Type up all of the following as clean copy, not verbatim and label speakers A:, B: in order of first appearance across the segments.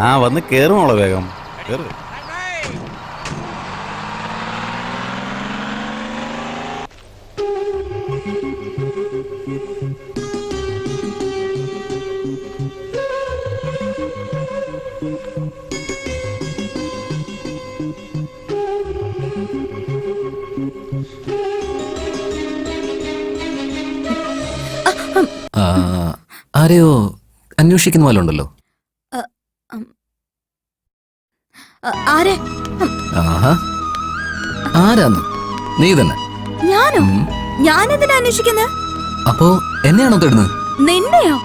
A: ആ വന്ന് കേറുമോളെ വേഗം കേറ്.
B: ആരെയോ അന്വേഷിക്കുന്ന പോലെ ഉണ്ടല്ലോ. ആരാന്ന്? നീ തന്നെ.
C: ഞാനോ? ഞാനെന്തിനാ അന്വേഷിക്കുന്നത്?
B: അപ്പോ എന്നെയാണോ തേടുന്നത്?
C: നിന്നെയോ?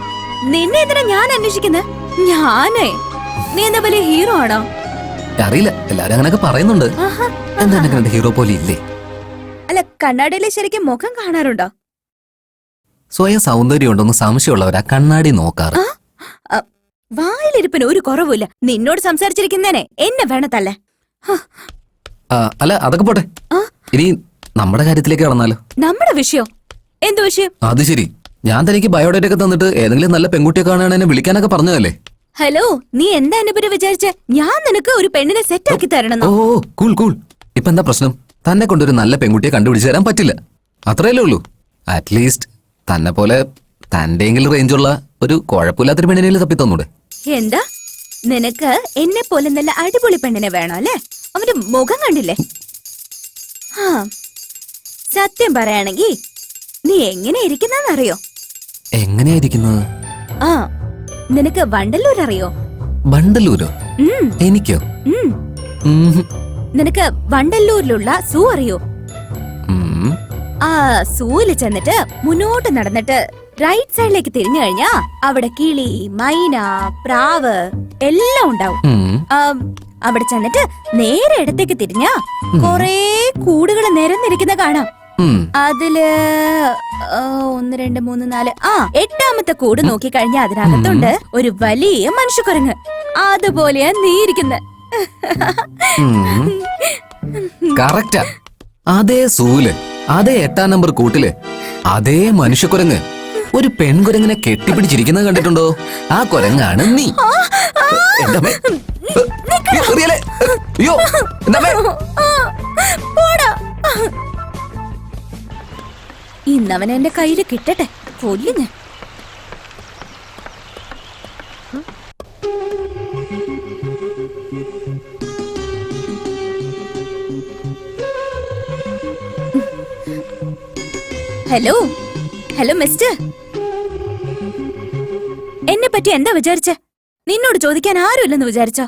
C: നിന്നെ എന്തിനാ ഞാൻ അന്വേഷിക്കുന്നത്? ഞാനേ നീ എന്താ വലിയ ഹീറോ ആണോ?
B: അറിയില്ല, എല്ലാരും അങ്ങനെയൊക്കെ പറയുന്നുണ്ട്. എന്താ എന്നെ ഹീറോ പോലെ ഇല്ലേ?
C: അല്ല, കണ്ണാടിയിലെ ശരിക്കും മുഖം കാണാറുണ്ടോ?
B: സ്വയം സൗന്ദര്യം ഉണ്ടോന്ന് സംശയമുള്ളവരാ കണ്ണാടി നോക്കാറ്.
C: വായിലിരിപ്പിന് ഒരു കുറവില്ല. നിന്നോട് സംസാരിച്ചിരിക്കുന്നേനെ എന്നെ വേണത്തല്ലേ.
B: അല്ല, അതൊക്കെ പോട്ടെ. ഇനി നമ്മുടെ കാര്യത്തിലേക്ക് കടന്നാലോ?
C: നമ്മുടെ വിഷയോ? എന്ത് വിഷയം? അത്
B: ശരി, ഞാൻ തനിക്ക് ബയോഡേറ്റ ഒക്കെ തന്നിട്ട് ഏതെങ്കിലും നല്ല പെൺകുട്ടിയെ കാണാൻ എന്നെ വിളിക്കാനൊക്കെ പറഞ്ഞതല്ലേ?
C: ഹലോ, നീ എന്താ എന്നെ പറ്റി വിചാരിച്ച? ഞാൻ നിനക്ക് ഒരു പെണ്ണിനെ സെറ്റ് ആക്കി തരണം.
B: ഓ കൂൾ കൂൾ. ഇപ്പൊ എന്താ പ്രശ്നം? തന്നെ കൊണ്ടൊരു നല്ല പെൺകുട്ടിയെ കണ്ടുപിടിച്ചു തരാൻ പറ്റില്ല, അത്രയല്ലേ ഉള്ളൂ. അറ്റ്ലീസ്റ്റ് തന്നെ പോലെ തന്റെയെങ്കിലും റേഞ്ചുള്ള ഒരു കുഴപ്പമില്ലാത്തൊരു പെണ്ണിനെ തപ്പി തന്നൂടെ?
C: എന്താ, നിനക്ക് എന്നെ പോലെ നല്ല അടിപൊളി പെണ്ണിനെ വേണോ അല്ലേ? അവന്റെ മുഖം കണ്ടില്ലേ? സത്യം പറയാണെങ്കി നീ എങ്ങനെ ഇരിക്കുന്നറിയോ?
B: എങ്ങനെയായിരിക്കുന്നത്?
C: നിനക്ക് വണ്ടല്ലൂർ അറിയോ?
B: വണ്ടല്ലൂരോ? എനിക്കോ?
C: നിനക്ക് വണ്ടല്ലൂരിലുള്ള സൂ അറിയോ? ആ സൂവില് ചെന്നിട്ട് മുന്നോട്ട് നടന്നിട്ട് റൈറ്റ് സൈഡിലേക്ക് തിരിഞ്ഞു കഴിഞ്ഞാ അവിടെ കിളി, മൈന, പ്രാവ് എല്ലാം ഉണ്ടാവും. അവിടെ ചെന്നിട്ട് നേരെ ഇടത്തേക്ക് തിരിഞ്ഞാ കൊറേ കൂടുകൾ നിരന്നിരിക്കുന്ന കാണാം. അതില് 1 2 3 4 8ാമത്തെ കൂട് നോക്കി കഴിഞ്ഞാ അതിനകത്തുണ്ട് ഒരു വലിയ മനുഷ്യക്കുരങ്ങ്. അതുപോലെയാ നീ ഇരിക്കുന്നത്.
B: കറക്റ്റാ. അതേ സൂല്, അതേ 8ാം നമ്പർ കൂട്ടില് അതേ മനുഷ്യക്കുരങ്ങ് ഒരു പെൺകുരങ്ങിനെ കെട്ടിപ്പിടിച്ചിരിക്കുന്നത് കണ്ടിട്ടുണ്ടോ? ആ കുരങ്ങാണ് നീ.
C: ഇന്നവൻ എന്റെ കയ്യില് കിട്ടട്ടെ, കൊല്ലുഞ്ഞ. ഹലോ ഹലോ മിസ്റ്റർ, എന്നെ പറ്റി എന്താ വിചാരിച്ച? നിന്നോട് ചോദിക്കാൻ ആരുമില്ലെന്ന് വിചാരിച്ചോ?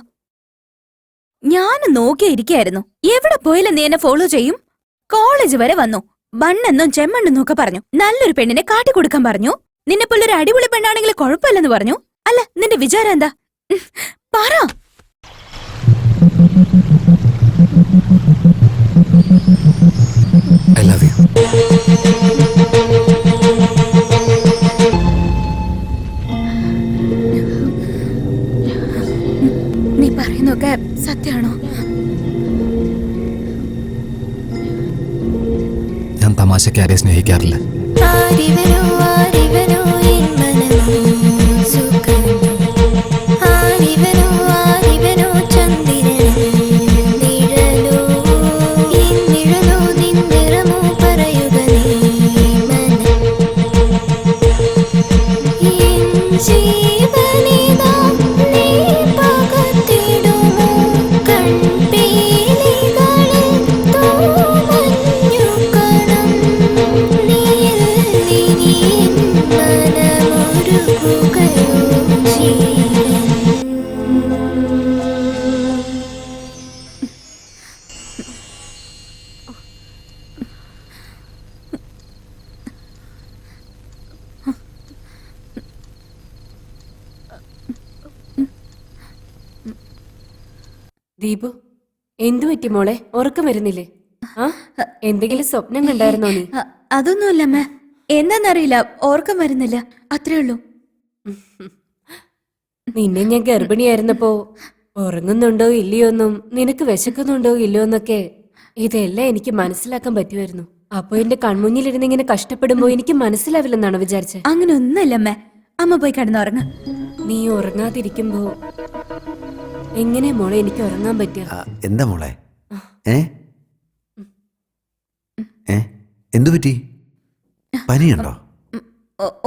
C: ഞാൻ നോക്കിയിരിക്കായിരുന്നു. എവിടെ പോയാലും നീ എന്നെ ഫോളോ ചെയ്യും. കോളേജ് വരെ വന്നു. ബണ്ണെന്നും ചെമ്മണ്ണെന്നും ഒക്കെ പറഞ്ഞു. നല്ലൊരു പെണ്ണിനെ കാട്ടിക്കൊടുക്കാൻ പറഞ്ഞു. നിന്നെ പോലൊരു അടിപൊളി പെണ്ണാണെങ്കിൽ കുഴപ്പമില്ലെന്ന് പറഞ്ഞു. അല്ല, നിന്റെ വിചാരം എന്താ? പറ. നീ പറയുന്നൊക്കെ സത്യാണോ?
B: ഞാൻ തമാശക്ക് ആരെയും സ്നേഹിക്കാറില്ല.
D: ദീപു, എന്തു പറ്റി മോളെ? ഉറക്കം വരുന്നില്ലേ? എന്തെങ്കിലും സ്വപ്നം കണ്ടായിരുന്നോ നീ?
C: അതൊന്നുമല്ലമ്മ. എന്താന്നറിയില്ല, ഓർക്കം വരുന്നില്ല, അത്രേ ഉള്ളൂ.
D: നിന്നെ ഞാൻ ഗർഭിണിയായിരുന്നപ്പോ ഉറങ്ങുന്നുണ്ടോ ഇല്ലയോന്നും നിനക്ക് വിശക്കുന്നുണ്ടോ ഇല്ലയോന്നൊക്കെ ഇതെല്ലാം എനിക്ക് മനസ്സിലാക്കാൻ പറ്റുമായിരുന്നു. അപ്പൊ എന്റെ കൺമുന്നിലിരുന്ന് ഇങ്ങനെ കഷ്ടപ്പെടുമ്പോ എനിക്ക് മനസ്സിലാവില്ലെന്നാണോ വിചാരിച്ചത്?
C: അങ്ങനെ ഒന്നല്ലമ്മ. അമ്മ പോയി കിടന്നുറങ്ങ.
D: നീ ഉറങ്ങാതിരിക്കുമ്പോ എങ്ങനെ മോളെ എനിക്ക് ഉറങ്ങാൻ പറ്റുക?
A: എന്താ മോളെ? ഏ ഏ എന്തു പറ്റി? പനിയുണ്ടോ?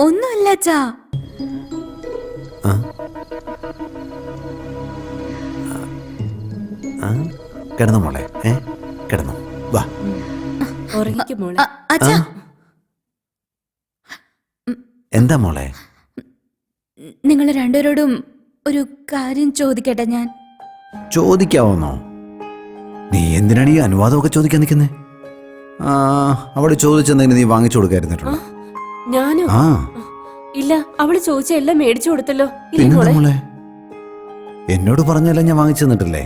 C: ഒന്നുമില്ല അച്ഛാ.
A: ആ ആ കിടന്നു മോളെ. കിടന്നു. വാ.
D: ഉറങ്ങിക്കും മോളെ.
C: അച്ഛാ,
A: എന്താ മോളെ?
C: നിങ്ങൾ രണ്ടുപേരോടും ഒരു കാര്യം ചോദിക്കട്ടെ ഞാൻ?
A: ചോദിക്കാവോന്നോ? നീ എന്തിനാണ് ഈ അനുവാദമൊക്കെ ചോദിക്കാൻ നിൽക്കുന്നേ? അവള് ചോദിച്ചെന്തെങ്കിലും നീ വാങ്ങിച്ചു കൊടുക്കായിരുന്നിട്ടുണ്ടോ?
D: ഞാനോ?
A: ആ
D: ഇല്ല, അവള് ചോദിച്ച എല്ലാം മേടിച്ചു കൊടുത്തല്ലോ. ഇല്ലേ
A: പിന്നെന്താ
D: മോളെ?
A: മോളെ? എന്നോട് പറഞ്ഞല്ല ഞാൻ വാങ്ങിച്ചു തന്നിട്ടില്ലേ?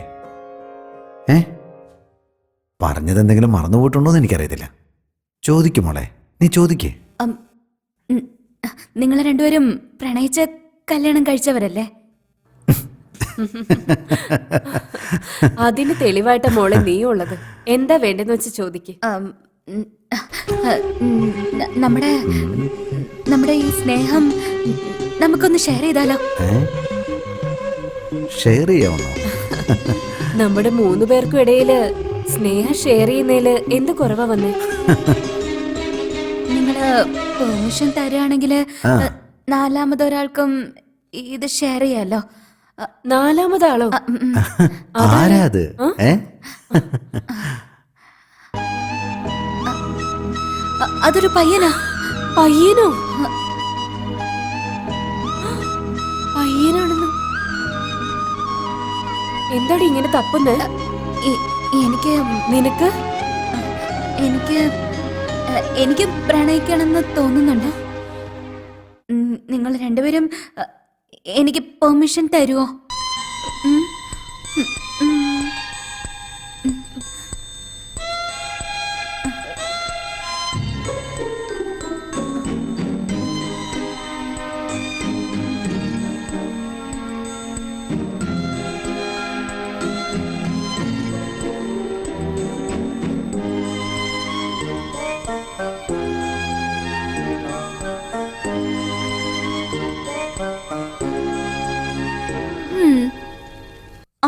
A: പറഞ്ഞത് എന്തെങ്കിലും മറന്നുപോയിട്ടുണ്ടോന്ന് എനിക്കറിയത്തില്ല. ചോദിക്കും മോളെ, നീ ചോദിക്കേ.
C: നിങ്ങൾ രണ്ടുപേരും പ്രണയിച്ച കല്യാണം കഴിച്ചവരല്ലേ?
D: അതിന് തെളിവായിട്ട മോളെ നീ ഉള്ളത്. എന്താ വേണ്ടെന്ന് വെച്ച് ചോദിക്ക്.
C: നമ്മുടെ ഈ സ്നേഹം നമുക്കൊന്ന് ഷെയർ ചെയ്താലോ?
A: ഷെയർ ചെയ്യാവുന്നോ?
D: നമ്മുടെ 3 പേർക്കും ഇടയില് സ്നേഹം ഷെയർ ചെയ്യുന്നതില് എന്ത് കുറവാ വന്നേ?
C: നിങ്ങള് പെർമിഷൻ തരുവാണെങ്കില് 4മതൊരാൾക്കും ഇത് ഷെയർ ചെയ്യാലോ.
D: 4മതാളോ?
A: ആരാ അത്?
C: അതൊരു പയ്യനാ.
D: പയ്യനോ? പയ്യനാണെന്നോ? എന്താടി ഇങ്ങനെ തപ്പുന്നേ?
C: എനിക്ക്
D: നിനക്ക്
C: എനിക്ക് എനിക്ക് പ്രണയിക്കണമെന്ന് തോന്നുന്നുണ്ട്. നിങ്ങൾ രണ്ടുപേരും എനിക്ക് പെർമിഷൻ തരുമോ?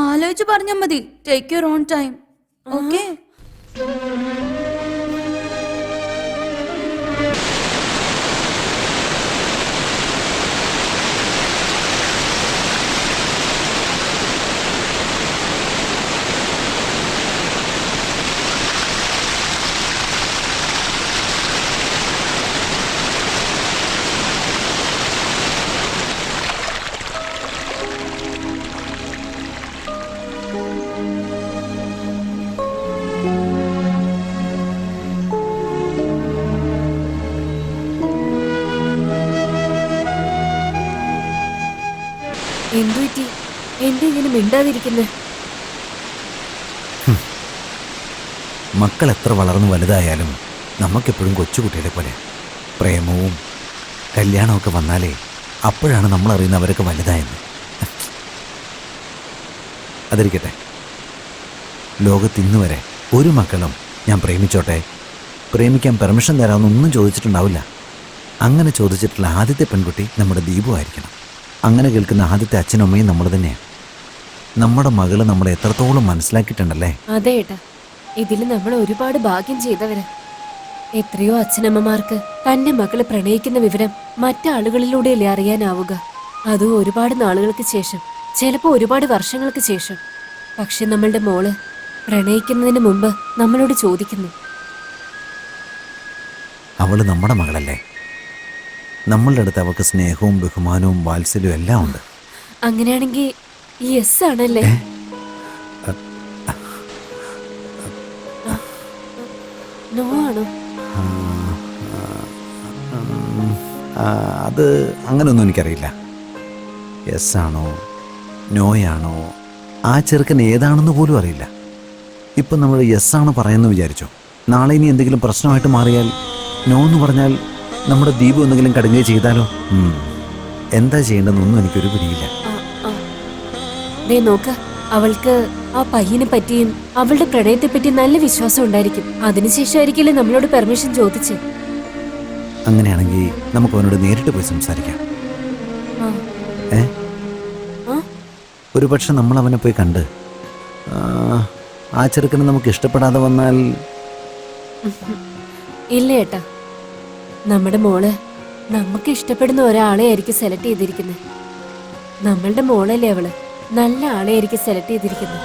C: ആലോചിച്ച് പറഞ്ഞാൽ മതി. Take your own time. Okay?
D: എന്തുപറ്റി? എന്താ ഇങ്ങനെ മിണ്ടാതിരിക്കുന്നേ?
A: മക്കൾ എത്ര വളർന്നു വലുതായാലും നമുക്കെപ്പോഴും കൊച്ചുകുട്ടികളെ പോലെ പ്രേമവും കല്യാണമൊക്കെ വന്നാലേ അപ്പോഴാണ് നമ്മൾ അറിയുന്നത് അവരൊക്കെ വലുതായെന്ന്. അതിരിക്കട്ടെ, ലോകത്തിന്ന് വരെ ഒരു മക്കളും ഞാൻ പ്രേമിച്ചോട്ടെ, പ്രേമിക്കാൻ പെർമിഷൻ തരാമെന്നൊന്നും ചോദിച്ചിട്ടുണ്ടാവില്ല. അങ്ങനെ ചോദിച്ചിട്ടുള്ള ആദ്യത്തെ പെൺകുട്ടി നമ്മുടെ ദീപു ആയിരിക്കണം. അങ്ങനെ കേൾക്കുന്ന ആദ്യത്തെ അച്ഛനും അമ്മയും നമ്മൾ തന്നെയാണ്. നമ്മുടെ മകള് നമ്മളെ എത്രത്തോളം മനസ്സിലാക്കിയിട്ടുണ്ടല്ലേ?
D: അതെ ഏട്ടാ, ഇതില് നമ്മൾ ഒരുപാട് ഭാഗ്യം ചെയ്തവര്. എത്രയോ അച്ഛനമ്മമാർക്ക് തന്റെ മകള് പ്രണയിക്കുന്ന വിവരം മറ്റാളുകളിലൂടെയല്ലേ അറിയാനാവുക. അതും ഒരുപാട് നാളുകൾക്ക് ശേഷം, ചിലപ്പോ ഒരുപാട് വർഷങ്ങൾക്ക് ശേഷം. പക്ഷെ നമ്മളുടെ മോള് പ്രണയിക്കുന്നതിന് മുമ്പ് നമ്മളോട് ചോദിക്കുന്നു.
A: അവള് നമ്മുടെ മകളല്ലേ? നമ്മളുടെ അടുത്ത് അവൾക്ക് സ്നേഹവും ബഹുമാനവും വാത്സല്യവും എല്ലാം ഉണ്ട്.
D: അങ്ങനെയാണെങ്കിൽ യെസ് ആണല്ലേ? നോ ആണോ?
A: അത് അങ്ങനെയൊന്നും എനിക്കറിയില്ല. യെസ് ആണോ നോയാണോ ആ ചെറുക്കൻ ഏതാണെന്ന് പോലും അറിയില്ല. ഇപ്പം നമ്മൾ യെസ് ആണ് പറയുന്നത് വിചാരിച്ചോ, നാളെ ഇനി എന്തെങ്കിലും പ്രശ്നമായിട്ട് മാറിയാൽ നോ എന്ന് പറഞ്ഞാൽ നമ്മുടെ ദീപ് എന്തെങ്കിലും കടുങ്ങുകയോ ചെയ്താലോ? എന്താ ചെയ്യേണ്ടതെന്നൊന്നും എനിക്കൊരു പിടിയില്ല.
D: നോക്ക, അവൾക്ക് ആ പയ്യനെ പറ്റിയും അവളുടെ പ്രണയത്തെ പറ്റി നല്ല വിശ്വാസം ഉണ്ടായിരിക്കും. അതിനുശേഷമായിരിക്കില്ലേ നമ്മളോട് പെർമിഷൻ ചോദിച്ച്.
A: അങ്ങനെയാണെങ്കിൽ നമുക്ക് അവനോട് നേരിട്ട് പോയി സംസാരിക്കാം. ഒരു പക്ഷെ നമ്മൾ അവനെ പോയി കണ്ട് ആ ചെറുക്കനെ നമുക്ക് ഇഷ്ടപ്പെടാതെ വന്നാൽ
D: ഇല്ല ഏട്ടാ, നമ്മുടെ മോള് നമുക്ക് ഇഷ്ടപ്പെടുന്ന ഒരാളെ ആയിരിക്കും സെലക്ട് ചെയ്തിരിക്കുന്നത്. നമ്മളുടെ മോളല്ലേ അവള്, നല്ല ആളെ ആയിരിക്കും സെലക്ട് ചെയ്തിരിക്കുന്നത്.